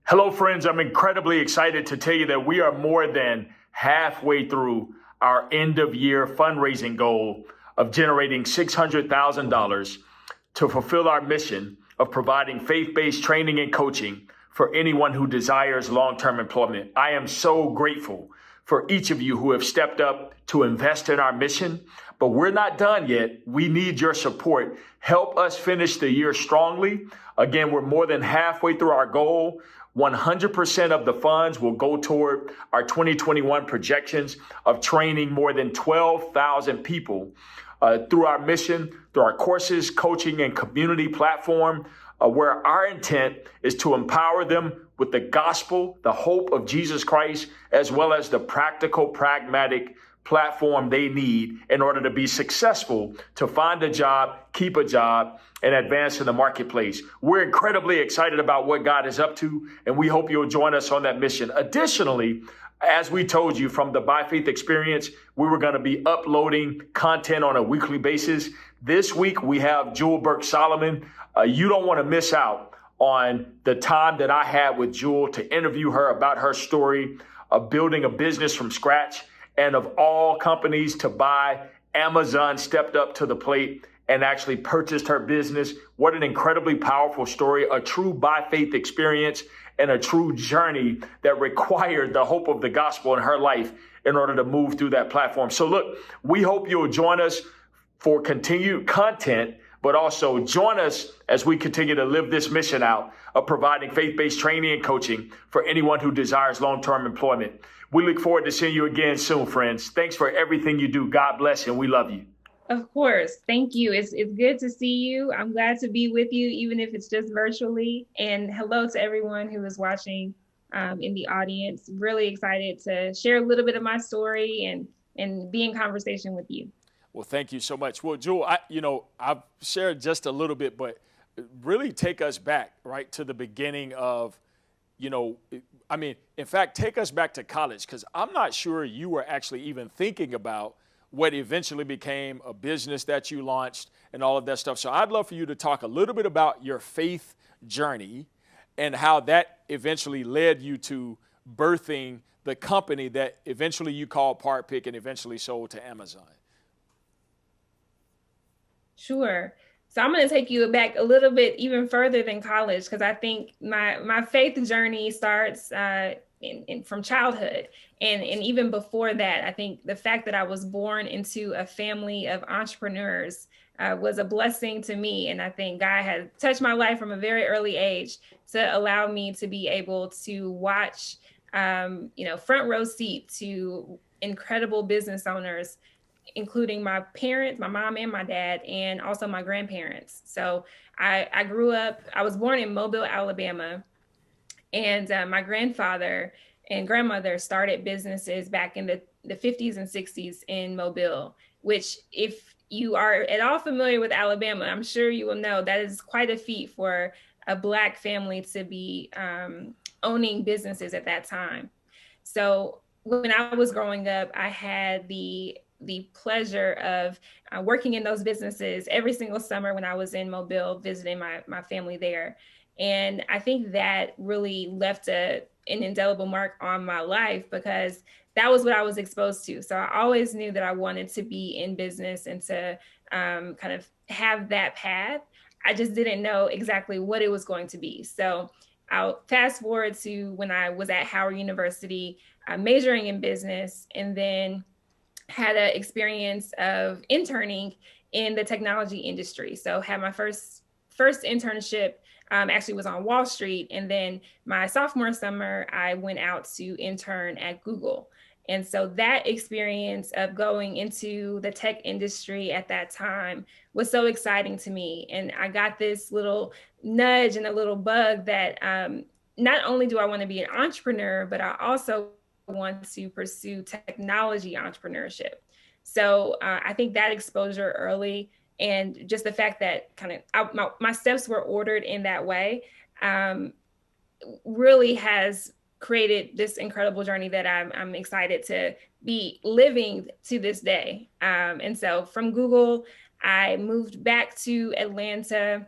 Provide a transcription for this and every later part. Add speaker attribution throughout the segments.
Speaker 1: Hello, friends. I'm incredibly excited to tell you that we are more than halfway through our end of year fundraising goal of generating $600,000 to fulfill our mission of providing faith based training and coaching for anyone who desires long term employment. I am so grateful for each of you who have stepped up to invest in our mission, but we're not done yet. We need your support. Help us finish the year strongly. Again, we're more than halfway through our goal. 100% of the funds will go toward our 2021 projections of training more than 12,000 people through our mission, through our courses, coaching, and community platform, where our intent is to empower them with the gospel, the hope of Jesus Christ, as well as the practical, pragmatic platform they need in order to be successful, to find a job, keep a job, and advance in the marketplace. We're incredibly excited about what God is up to, and we hope you'll join us on that mission. Additionally, as we told you from the By Faith experience, we were going to be uploading content on a weekly basis. This week, we have Jewel Burks Solomon. You don't want to miss out on the time that I had with Jewel to interview her about her story of building a business from scratch. And of all companies to buy, Amazon stepped up to the plate and actually purchased her business. What an incredibly powerful story, a true by faith experience and a true journey that required the hope of the gospel in her life in order to move through that platform. So look, we hope you'll join us for continued content, but also join us as we continue to live this mission out of providing faith-based training and coaching for anyone who desires long-term employment. We look forward to seeing you again soon, friends. Thanks for everything you do. God bless you, and we love you.
Speaker 2: Of course. Thank you. It's good to see you. I'm glad to be with you, even if it's just virtually. And hello to everyone who is watching in the audience. Really excited to share a little bit of my story and be in conversation with you.
Speaker 3: Well, thank you so much. Well, Jewel, I've shared just a little bit, but really take us back, right, to the beginning of, in fact, take us back to college, because I'm not sure you were actually even thinking about what eventually became a business that you launched and all of that stuff. So I'd love for you to talk a little bit about your faith journey and how that eventually led you to birthing the company that eventually you called Part Pick and eventually sold to Amazon.
Speaker 2: Sure. So I'm going to take you back a little bit even further than college, because I think my faith journey starts from childhood. And even before that, I think the fact that I was born into a family of entrepreneurs was a blessing to me. And I think God had touched my life from a very early age to allow me to be able to watch, front row seat to incredible business owners, including my parents, my mom and my dad, and also my grandparents. So I grew up, I was born in Mobile, Alabama, and my grandfather and grandmother started businesses back in the 50s and 60s in Mobile, which if you are at all familiar with Alabama, I'm sure you will know that is quite a feat for a Black family to be owning businesses at that time. So when I was growing up, I had the pleasure of working in those businesses every single summer when I was in Mobile, visiting my family there. And I think that really left an indelible mark on my life, because that was what I was exposed to. So I always knew that I wanted to be in business and to kind of have that path. I just didn't know exactly what it was going to be. So I'll fast forward to when I was at Howard University, majoring in business, and then had an experience of interning in the technology industry. So had my first internship actually was on Wall Street. And then my sophomore summer, I went out to intern at Google. And so that experience of going into the tech industry at that time was so exciting to me. And I got this little nudge and a little bug that not only do I want to be an entrepreneur, but I also want to pursue technology entrepreneurship. So I think that exposure early, and just the fact that my steps were ordered in that way really has created this incredible journey that I'm excited to be living to this day. And so from Google, I moved back to Atlanta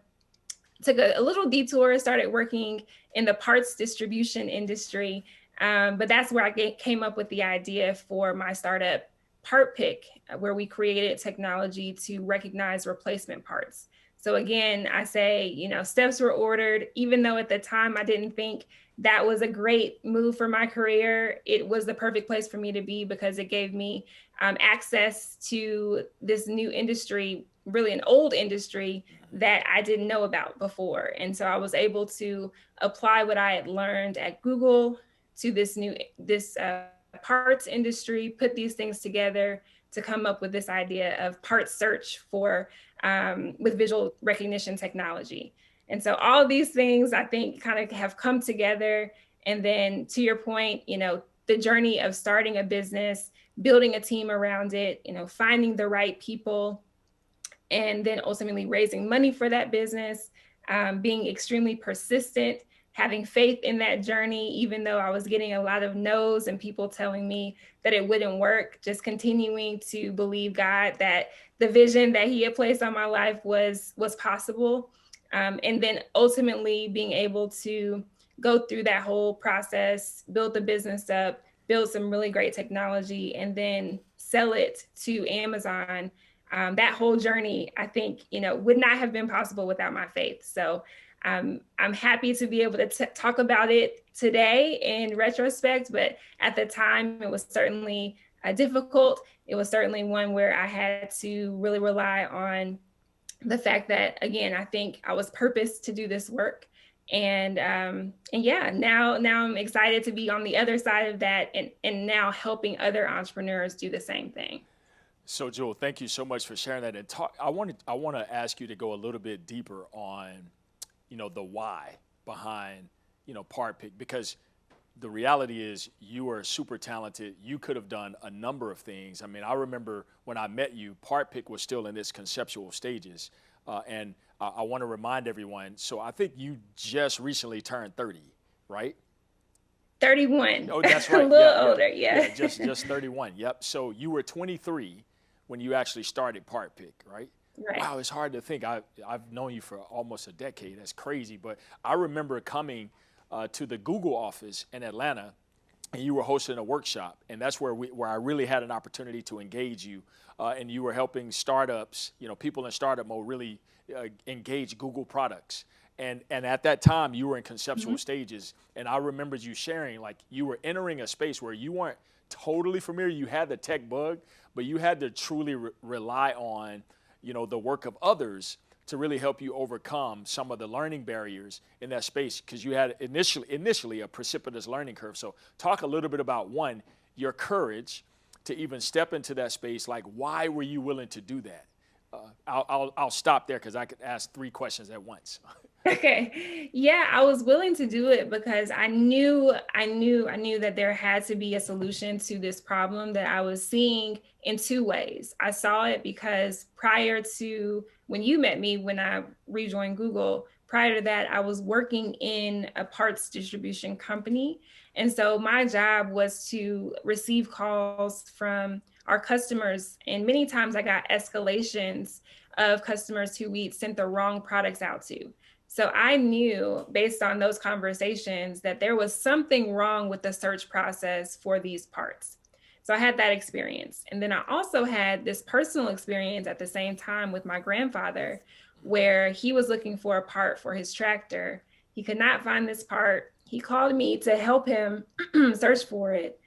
Speaker 2: took a little detour, started working in the parts distribution industry. But that's where I came up with the idea for my startup, Part Pick, where we created technology to recognize replacement parts. So again, I say, steps were ordered, even though at the time I didn't think that was a great move for my career. It was the perfect place for me to be because it gave me access to this new industry, really an old industry that I didn't know about before. And so I was able to apply what I had learned at Google to this parts industry, put these things together to come up with this idea of part search for with visual recognition technology. And so all of these things I think kind of have come together. And then to your point, the journey of starting a business, building a team around it, finding the right people, and then ultimately raising money for that business, being extremely persistent, having faith in that journey, even though I was getting a lot of no's and people telling me that it wouldn't work, just continuing to believe God that the vision that he had placed on my life was possible. And then ultimately being able to go through that whole process, build the business up, build some really great technology, and then sell it to Amazon. That whole journey, I think, would not have been possible without my faith. So I'm happy to be able to talk about it today in retrospect, but at the time it was certainly difficult. It was certainly one where I had to really rely on the fact that, again, I think I was purposed to do this work. And yeah, now I'm excited to be on the other side of that and now helping other entrepreneurs do the same thing.
Speaker 3: So Jewel, thank you so much for sharing that. And I want to ask you to go a little bit deeper on, the why behind, Part Pick, because the reality is you are super talented. You could have done a number of things. I mean, I remember when I met you, Part Pick was still in its conceptual stages. And I want to remind everyone, so I think you just recently turned 30, right?
Speaker 2: 31.
Speaker 3: Oh, that's right.
Speaker 2: A little older, yeah.
Speaker 3: Just 31. Yep. So you were 23 when you actually started Part Pick, right?
Speaker 2: Right.
Speaker 3: Wow, it's hard to think. I've known you for almost a decade. That's crazy. But I remember coming to the Google office in Atlanta, and you were hosting a workshop, and that's where I really had an opportunity to engage you, and you were helping startups, people in startup mode really engage Google products. And at that time, you were in conceptual stages, and I remembered you sharing, like, you were entering a space where you weren't totally familiar. You had the tech bug, but you had to truly rely on, the work of others to really help you overcome some of the learning barriers in that space, because you had initially a precipitous learning curve. So talk a little bit about, one, your courage to even step into that space. Like, why were you willing to do that? I'll stop there because I could ask 3 questions at once.
Speaker 2: Okay. Yeah, I was willing to do it because I knew that there had to be a solution to this problem that I was seeing in 2 ways. I saw it because prior to when you met me, when I rejoined Google, prior to that, I was working in a parts distribution company. And so my job was to receive calls from our customers. And many times I got escalations of customers who we'd sent the wrong products out to. So I knew based on those conversations that there was something wrong with the search process for these parts. So I had that experience. And then I also had this personal experience at the same time with my grandfather, where he was looking for a part for his tractor. He could not find this part. He called me to help him search for it.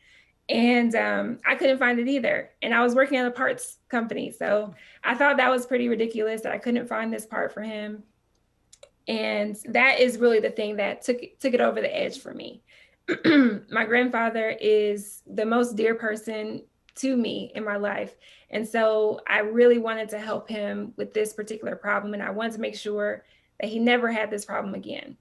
Speaker 2: And I couldn't find it either. And I was working at a parts company. So I thought that was pretty ridiculous that I couldn't find this part for him. And that is really the thing that took it over the edge for me. My grandfather is the most dear person to me in my life. And so I really wanted to help him with this particular problem. And I wanted to make sure that he never had this problem again.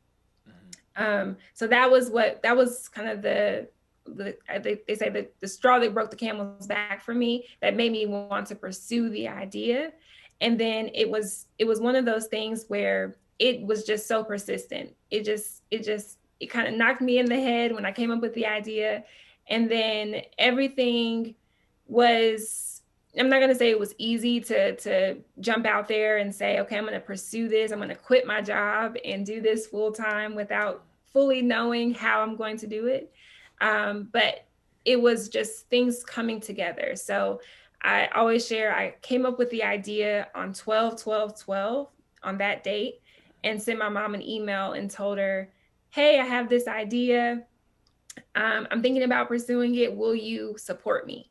Speaker 2: So that was kind of they say the straw that broke the camel's back for me, that made me want to pursue the idea. And then it was one of those things where it was just so persistent. It kind of knocked me in the head when I came up with the idea. And then everything was I'm not going to say it was easy to jump out there and say, okay, I'm going to pursue this. I'm going to quit my job and do this full time without fully knowing how I'm going to do it. But it was just things coming together. So I always share, I came up with the idea on 12/12/12 on that date, and sent my mom an email and told her, hey, I have this idea. I'm thinking about pursuing it. Will you support me?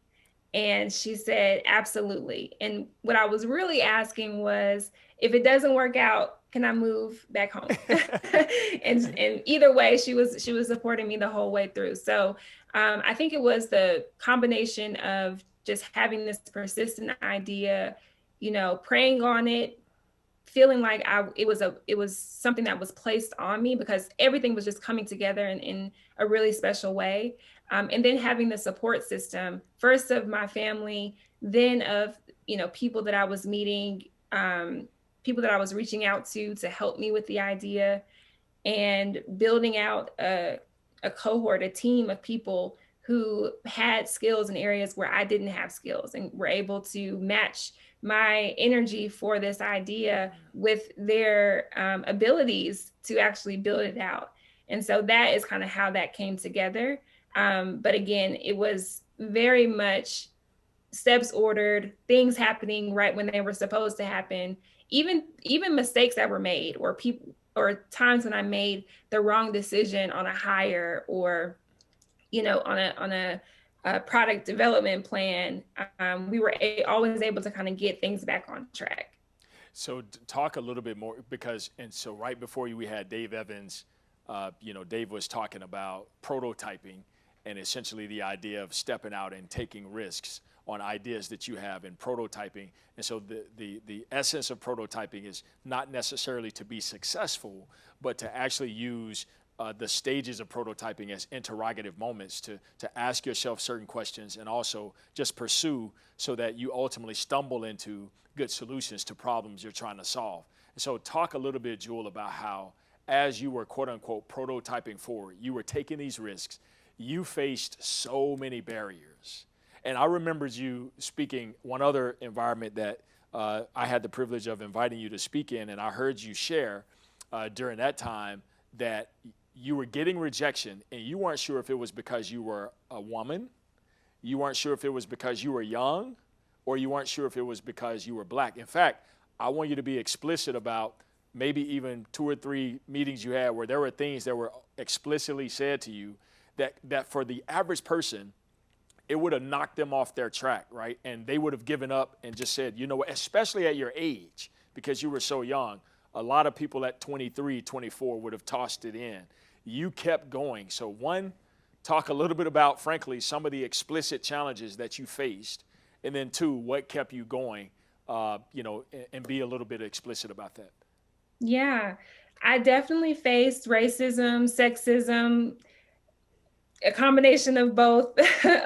Speaker 2: And she said, absolutely. And what I was really asking was, if it doesn't work out, can I move back home? and either way, she was supporting me the whole way through. So I think it was the combination of just having this persistent idea, praying on it, feeling like it was something that was placed on me because everything was just coming together in a really special way. And then having the support system, first of my family, then of, people that I was meeting, people that I was reaching out to help me with the idea, and building out a cohort, a team of people who had skills in areas where I didn't have skills, and were able to match my energy for this idea with their abilities to actually build it out. And so that is kind of how that came together. But again, it was very much steps ordered, things happening right when they were supposed to happen, even mistakes that were made, or times when I made the wrong decision on a hire, or on a product development plan. We were always able to kind of get things back on track.
Speaker 3: So talk a little bit more, so right before you, we had Dave Evans. Dave was talking about prototyping, and essentially the idea of stepping out and taking risks on ideas that you have in prototyping. And so the essence of prototyping is not necessarily to be successful, but to actually use the stages of prototyping as interrogative moments to ask yourself certain questions, and also just pursue, so that you ultimately stumble into good solutions to problems you're trying to solve. And so talk a little bit, Jewel, about how, as you were quote unquote prototyping forward, you were taking these risks, you faced so many barriers. And I remembered you speaking one other environment that I had the privilege of inviting you to speak in, and I heard you share during that time that you were getting rejection, and you weren't sure if it was because you were a woman, you weren't sure if it was because you were young, or you weren't sure if it was because you were Black. In fact, I want you to be explicit about maybe even 2 or 3 meetings you had where there were things that were explicitly said to you that for the average person, it would have knocked them off their track, right? And they would have given up and just said, especially at your age, because you were so young, a lot of people at 23, 24 would have tossed it in. You kept going. So one, talk a little bit about, frankly, some of the explicit challenges that you faced. And then 2, what kept you going, and be a little bit explicit about that.
Speaker 2: Yeah, I definitely faced racism, sexism, a combination of both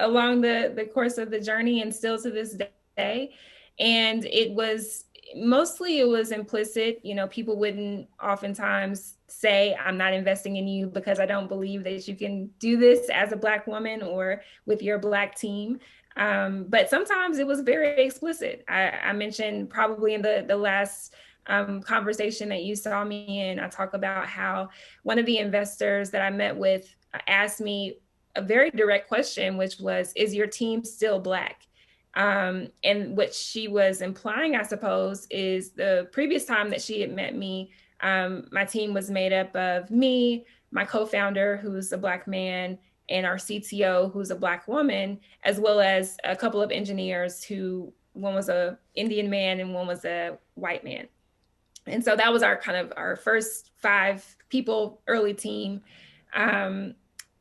Speaker 2: along the course of the journey, and still to this day. And it was implicit. People wouldn't oftentimes say, I'm not investing in you because I don't believe that you can do this as a Black woman or with your Black team. But sometimes it was very explicit. I mentioned probably in the last conversation that you saw me in, I talk about how one of the investors that I met with asked me a very direct question, which was, is your team still Black? And what she was implying, I suppose, is the previous time that she had met me, my team was made up of me, my co-founder, who's a Black man, and our CTO, who's a Black woman, as well as a couple of engineers who, one was a Indian man and one was a white man. And so that was our first 5 people early team.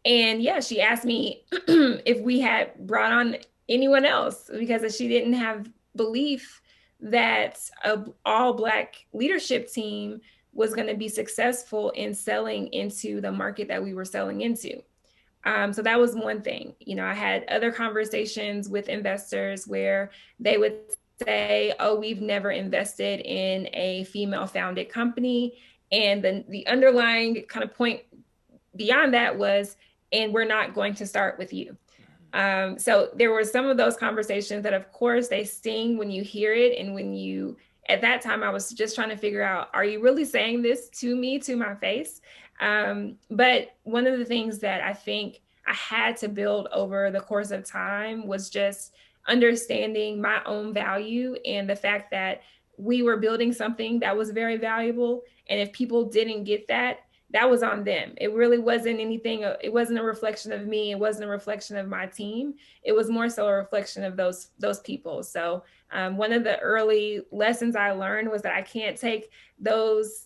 Speaker 2: And yeah, she asked me if we had brought on anyone else, because she didn't have belief that an all Black leadership team was going to be successful in selling into the market that we were selling into. So that was one thing. I had other conversations with investors where they would say, oh, we've never invested in a female founded company. And then the underlying kind of point beyond that was, and we're not going to start with you. So there were some of those conversations that, of course, they sting when you hear it. And when you, at that time, I was just trying to figure out, are you really saying this to me, to my face? But one of the things that I think I had to build over the course of time was just understanding my own value and the fact that we were building something that was very valuable. And if people didn't get that, that was on them. It really wasn't anything. It wasn't a reflection of me. It wasn't a reflection of my team. It was more so a reflection of those people. So one of the early lessons I learned was that I can't take those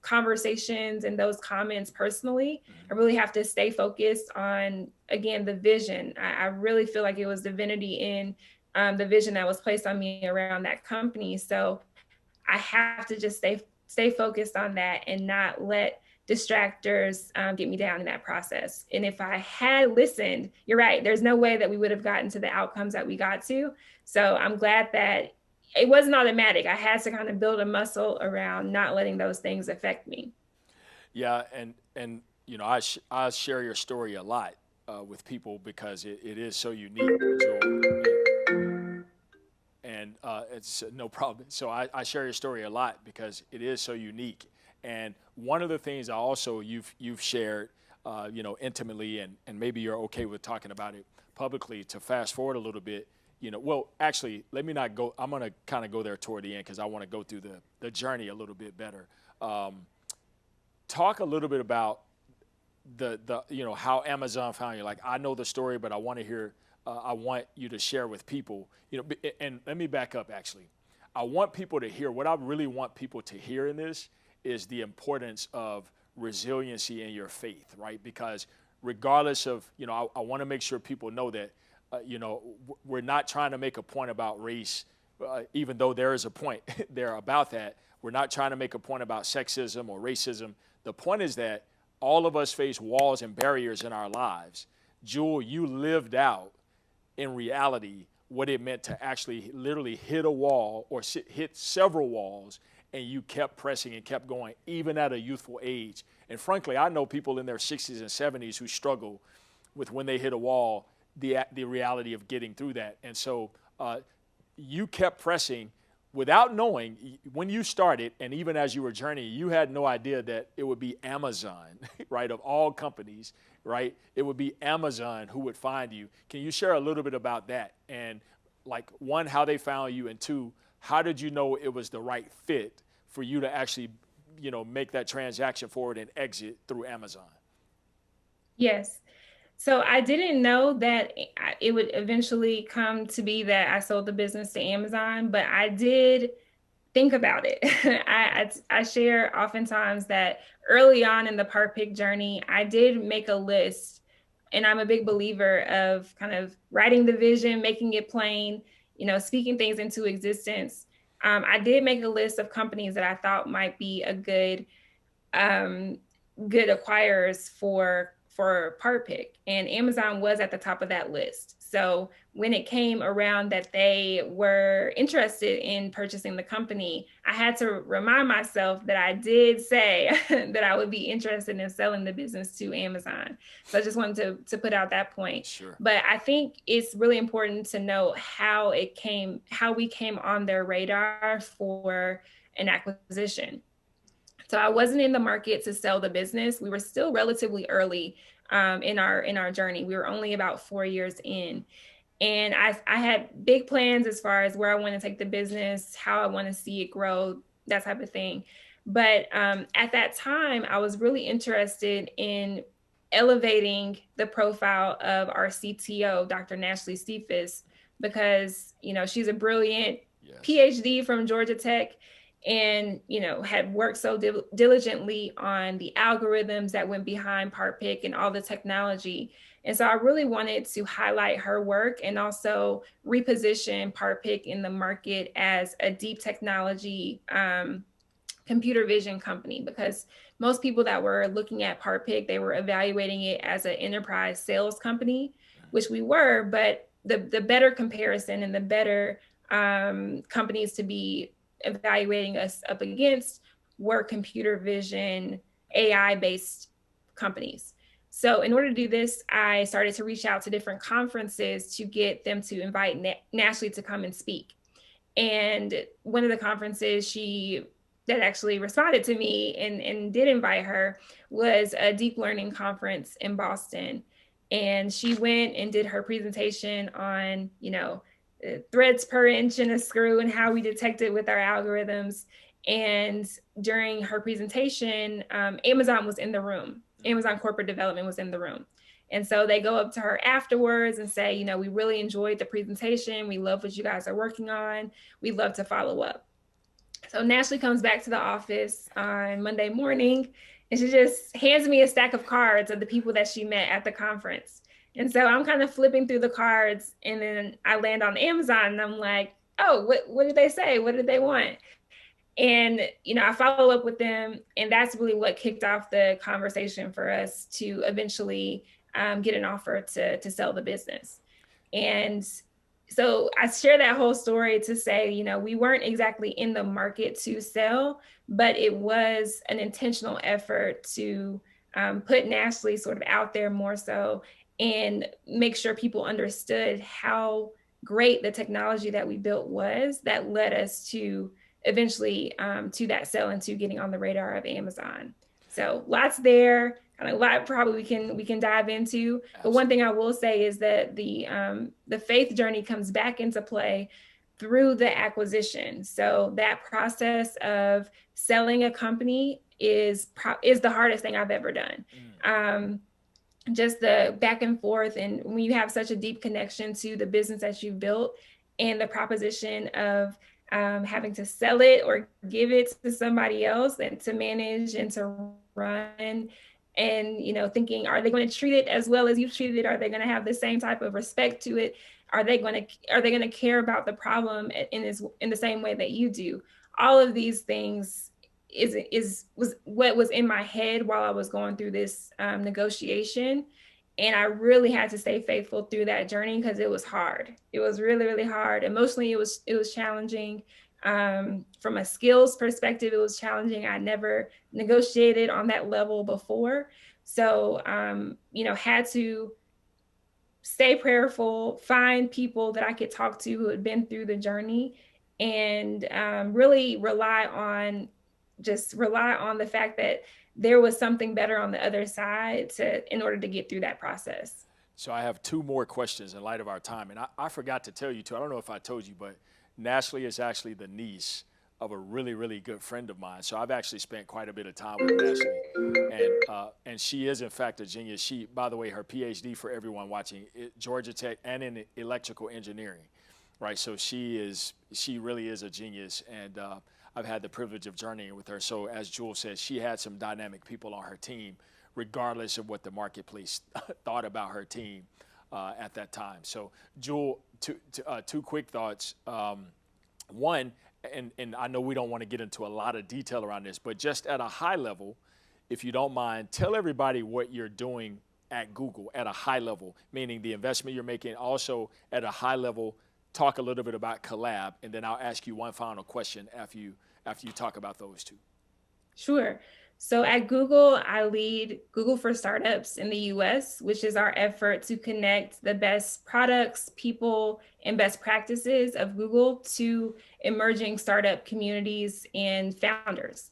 Speaker 2: conversations and those comments personally. I really have to stay focused on, again, the vision. I really feel like it was divinity in the vision that was placed on me around that company. So I have to just stay focused on that and not let distractors get me down in that process. And if I had listened, you're right, there's no way that we would have gotten to the outcomes that we got to. So I'm glad that it wasn't automatic. I had to kind of build a muscle around not letting those things affect me.
Speaker 3: Yeah, and you know, I share your story a lot with people because it is so unique, Jewel. And it's no problem. So I share your story a lot because it is so unique. And one of the things I also you've shared, you know, intimately, and maybe you're okay with talking about it publicly. To fast forward a little bit, you know, well, actually, let me not go. I'm going to kind of go there toward the end because I want to go through the journey a little bit better. Talk a little bit about the you know, how Amazon found you. Like, I know the story, but I want to hear. I want you to share with people, you know, and let me back up actually. I want people to hear, what I really want people to hear in this is the importance of resiliency in your faith, right? Because regardless of, you know, I want to make sure people know that, you know, we're not trying to make a point about race, even though there is a point there about that. We're not trying to make a point about sexism or racism. The point is that all of us face walls and barriers in our lives. Jewel, you lived out in reality what it meant to actually literally hit a wall or hit several walls, and you kept pressing and kept going even at a youthful age. And frankly, I know people in their 60s and 70s who struggle with, when they hit a wall, the reality of getting through that. And so you kept pressing without knowing, when you started, and even as you were journeying, you had no idea that it would be Amazon, right, of all companies, right? It would be Amazon who would find you. Can you share a little bit about that? And like, one, how they found you, and two, how did you know it was the right fit for you to actually, you know, make that transaction forward and exit through Amazon?
Speaker 2: Yes. So I didn't know that it would eventually come to be that I sold the business to Amazon, but I did think about it. I share oftentimes that early on in the Part Pick journey, I did make a list, and I'm a big believer of kind of writing the vision, making it plain, you know, speaking things into existence. I did make a list of companies that I thought might be a good acquirers for Part Pick, and Amazon was at the top of that list. So when it came around that they were interested in purchasing the company, I had to remind myself that I did say that I would be interested in selling the business to Amazon. So I just wanted to put out that point.
Speaker 3: Sure.
Speaker 2: But I think it's really important to know how we came on their radar for an acquisition. So I wasn't in the market to sell the business. We were still relatively early in our journey. We were only about 4 years in. And I had big plans as far as where I want to take the business, how I want to see it grow, that type of thing. But at that time, I was really interested in elevating the profile of our CTO, Dr. Nashley Stephens, because, you know, she's a brilliant PhD from Georgia Tech, and, you know, had worked so diligently on the algorithms that went behind Part Pick and all the technology. And so I really wanted to highlight her work and also reposition Part Pick in the market as a deep technology computer vision company, because most people that were looking at Part Pick, they were evaluating it as an enterprise sales company, which we were, but the better comparison and the better companies to be evaluating us up against were computer vision, AI-based companies. So in order to do this, I started to reach out to different conferences to get them to invite Nashley to come and speak. And one of the conferences that actually responded to me and did invite her was a deep learning conference in Boston. And she went and did her presentation on, threads per inch in a screw and how we detect it with our algorithms. And during her presentation, Amazon was in the room. Amazon corporate development was in the room. And so they go up to her afterwards and say, we really enjoyed the presentation. We love what you guys are working on. We'd love to follow up. So Nashley comes back to the office on Monday morning, and she just hands me a stack of cards of the people that she met at the conference. And so I'm kind of flipping through the cards, and then I land on Amazon, and I'm like, oh, what did they say? What did they want? And, I follow up with them, and that's really what kicked off the conversation for us to eventually get an offer to sell the business. And so I share that whole story to say, we weren't exactly in the market to sell, but it was an intentional effort to put Nashley sort of out there more so and make sure people understood how great the technology that we built was that led us to eventually to that sell and to getting on the radar of Amazon. So lots there, kind of a lot probably we can dive into. But one thing I will say is that the faith journey comes back into play through the acquisition. So that process of selling a company is the hardest thing I've ever done. Just the back and forth, and when you have such a deep connection to the business that you've built, and the proposition of having to sell it or give it to somebody else and to manage and to run, and thinking, are they going to treat it as well as you've treated it? Are they going to have the same type of respect to it? Are they going to care about the problem in the same way that you do? All of these things was what was in my head while I was going through this negotiation. And I really had to stay faithful through that journey because it was hard. It was really, really hard. Emotionally, it was challenging. From a skills perspective, it was challenging. I never negotiated on that level before. So, had to stay prayerful, find people that I could talk to who had been through the journey, and really rely on the fact that there was something better on the other side in order to get through that process.
Speaker 3: So I have two more questions in light of our time. And I forgot to tell you too, I don't know if I told you, but Nashley is actually the niece of a really, really good friend of mine. So I've actually spent quite a bit of time with Nashley. And she is in fact a genius. She, by the way, her PhD for everyone watching, Georgia Tech and in electrical engineering, right? So she really is a genius. And I've had the privilege of journeying with her. So as Jewel said, she had some dynamic people on her team, regardless of what the marketplace thought about her team at that time. So Jewel, two quick thoughts. One, and I know we don't want to get into a lot of detail around this, but just at a high level, if you don't mind, tell everybody what you're doing at Google at a high level, meaning the investment you're making. Also at a high level, talk a little bit about Collab, and then I'll ask you one final question after you talk about those two.
Speaker 2: Sure. So at Google, I lead Google for Startups in the US, which is our effort to connect the best products, people, and best practices of Google to emerging startup communities and founders.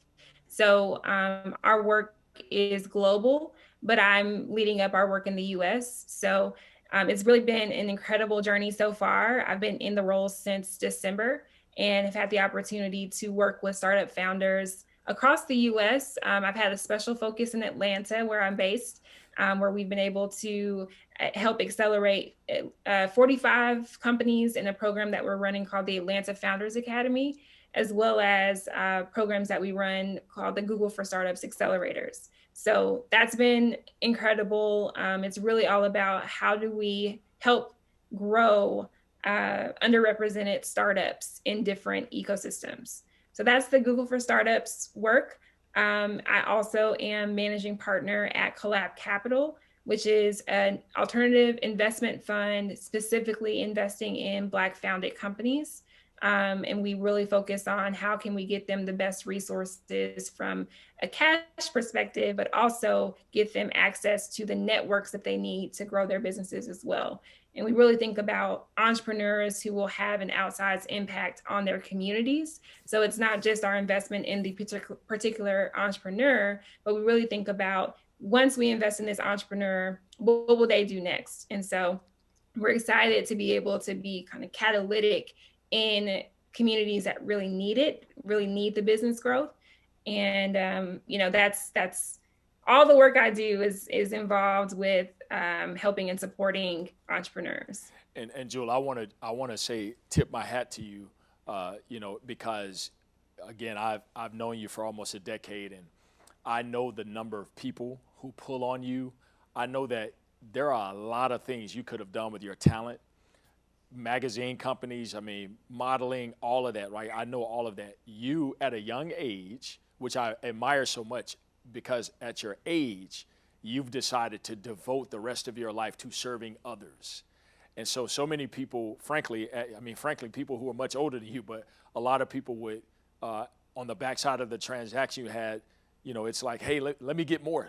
Speaker 2: So our work is global, but I'm leading up our work in the US. So it's really been an incredible journey so far. I've been in the role since December and have had the opportunity to work with startup founders across the US. I've had a special focus in Atlanta, where I'm based, where we've been able to help accelerate 45 companies in a program that we're running called the Atlanta Founders Academy, as well as programs that we run called the Google for Startups Accelerators. So that's been incredible. It's really all about how do we help grow underrepresented startups in different ecosystems. So that's the Google for Startups work. I also am managing partner at Collab Capital, which is an alternative investment fund specifically investing in Black founded companies. And we really focus on how can we get them the best resources from a cash perspective, but also get them access to the networks that they need to grow their businesses as well. And we really think about entrepreneurs who will have an outsized impact on their communities. So it's not just our investment in the particular entrepreneur, but we really think about, once we invest in this entrepreneur, what will they do next? And so we're excited to be able to be kind of catalytic in communities that really need it, really need the business growth. And that's all the work I do is involved with helping and supporting entrepreneurs.
Speaker 3: And Jewel, I want to say, tip my hat to you, because again, I've known you for almost a decade, and I know the number of people who pull on you. I know that there are a lot of things you could have done with your talent. Magazine companies, modeling, all of that, right? I know all of that. You, at a young age, which I admire so much, because at your age, you've decided to devote the rest of your life to serving others. And so many people, frankly, people who are much older than you, but a lot of people would, on the backside of the transaction you had, it's like, hey, let me get more.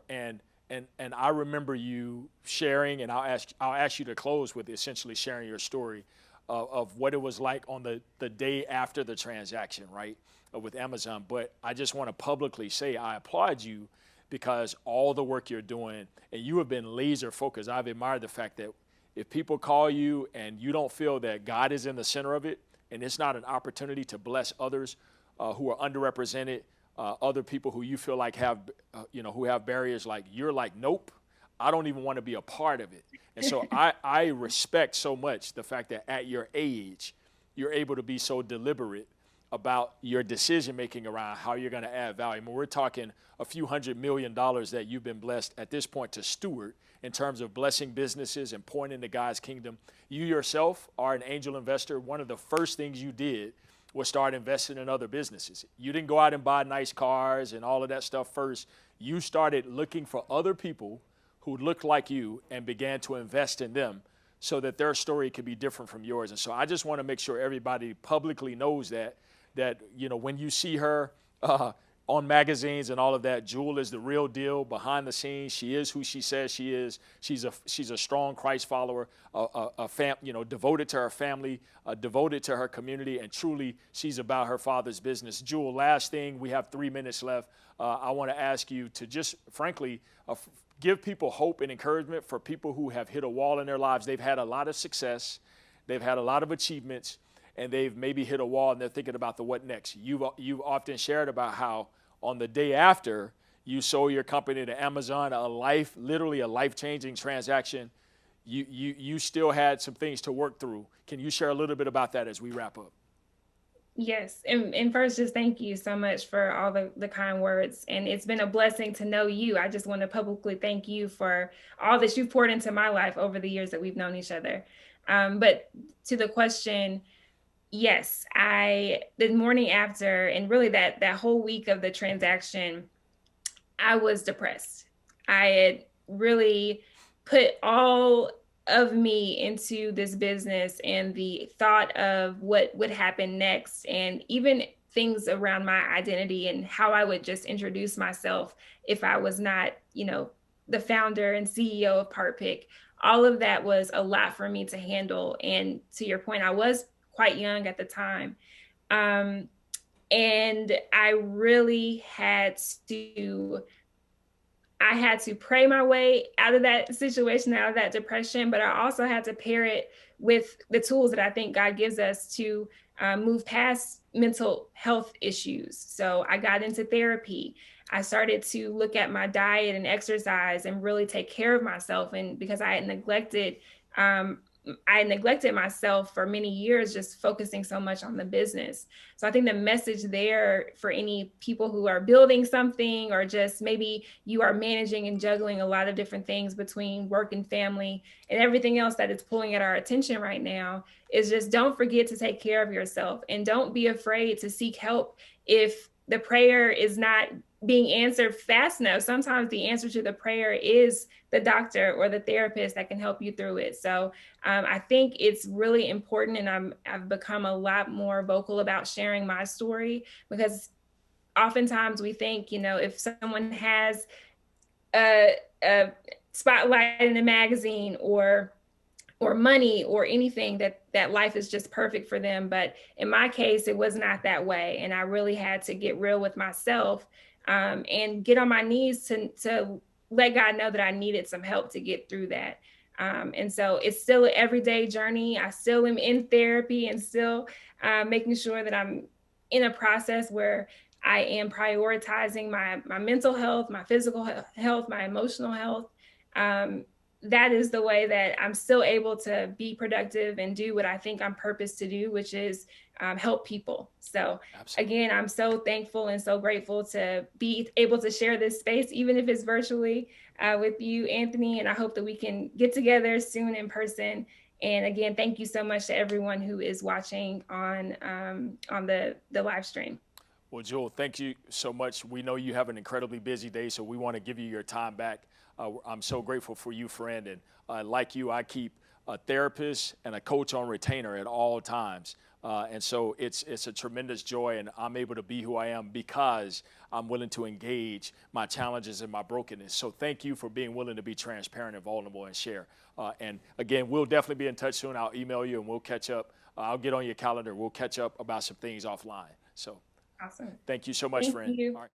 Speaker 3: And I remember you sharing, and I'll ask you to close with essentially sharing your story of what it was like on the day after the transaction, right, with Amazon. But I just want to publicly say I applaud you, because all the work you're doing, and you have been laser focused. I've admired the fact that if people call you and you don't feel that God is in the center of it, and it's not an opportunity to bless others who are underrepresented, other people who you feel like have, who have barriers, like you're like, nope, I don't even want to be a part of it. And so I respect so much the fact that at your age, you're able to be so deliberate about your decision-making around how you're going to add value. We're talking a few $100 million that you've been blessed at this point to steward in terms of blessing businesses and pouring into God's kingdom. You yourself are an angel investor. One of the first things you did was start investing in other businesses. You didn't go out and buy nice cars and all of that stuff first. You started looking for other people who looked like you and began to invest in them so that their story could be different from yours. And so I just want to make sure everybody publicly knows that when you see her on magazines and all of that, Jewel is the real deal behind the scenes. She is who she says she is. She's a strong Christ follower, devoted to her family, devoted to her community, and truly she's about her Father's business. Jewel, last thing, we have 3 minutes left. I want to ask you to just frankly give people hope and encouragement for people who have hit a wall in their lives. They've had a lot of success. They've had a lot of achievements, and they've maybe hit a wall and they're thinking about the what next. You've often shared about how on the day after you sold your company to Amazon, literally a life-changing transaction, you still had some things to work through. Can you share a little bit about that as we wrap up?
Speaker 2: Yes. And first, just thank you so much for all the kind words. And it's been a blessing to know you. I just want to publicly thank you for all that you've poured into my life over the years that we've known each other. But to the question, yes, the morning after, and really that whole week of the transaction, I was depressed. I had really put all of me into this business and the thought of what would happen next, and even things around my identity and how I would just introduce myself if I was not, the founder and CEO of Part Pick. All of that was a lot for me to handle. And to your point, I was quite young at the time. And I really had to pray my way out of that situation, out of that depression, but I also had to pair it with the tools that I think God gives us to move past mental health issues. So I got into therapy. I started to look at my diet and exercise and really take care of myself. And because I had neglected myself for many years, just focusing so much on the business. So I think the message there for any people who are building something, or just maybe you are managing and juggling a lot of different things between work and family and everything else that is pulling at our attention right now, is just don't forget to take care of yourself, and don't be afraid to seek help if the prayer is not being answered fast enough. Sometimes the answer to the prayer is the doctor or the therapist that can help you through it. So I think it's really important, and I've become a lot more vocal about sharing my story, because oftentimes we think, if someone has a spotlight in a magazine or money or anything, that life is just perfect for them. But in my case, it was not that way. And I really had to get real with myself, and get on my knees to let God know that I needed some help to get through that. And so it's still an everyday journey. I still am in therapy and still making sure that I'm in a process where I am prioritizing my mental health, my physical health, my emotional health. That is the way that I'm still able to be productive and do what I think I'm purposed to do, which is help people. So
Speaker 3: Absolutely.
Speaker 2: again, I'm so thankful and so grateful to be able to share this space, even if it's virtually, with you, Anthony. And I hope that we can get together soon in person. And again, thank you so much to everyone who is watching on the live stream.
Speaker 3: Well, Jewel, thank you so much. We know you have an incredibly busy day, so we want to give you your time back. I'm so grateful for you, friend. And like you, I keep a therapist and a coach on retainer at all times. And so it's a tremendous joy, and I'm able to be who I am because I'm willing to engage my challenges and my brokenness. So thank you for being willing to be transparent and vulnerable and share. And again, we'll definitely be in touch soon. I'll email you and we'll catch up. I'll get on your calendar. We'll catch up about some things offline. So
Speaker 2: Awesome.
Speaker 3: thank you so much,
Speaker 2: Thank
Speaker 3: friend.
Speaker 2: you.
Speaker 3: All right.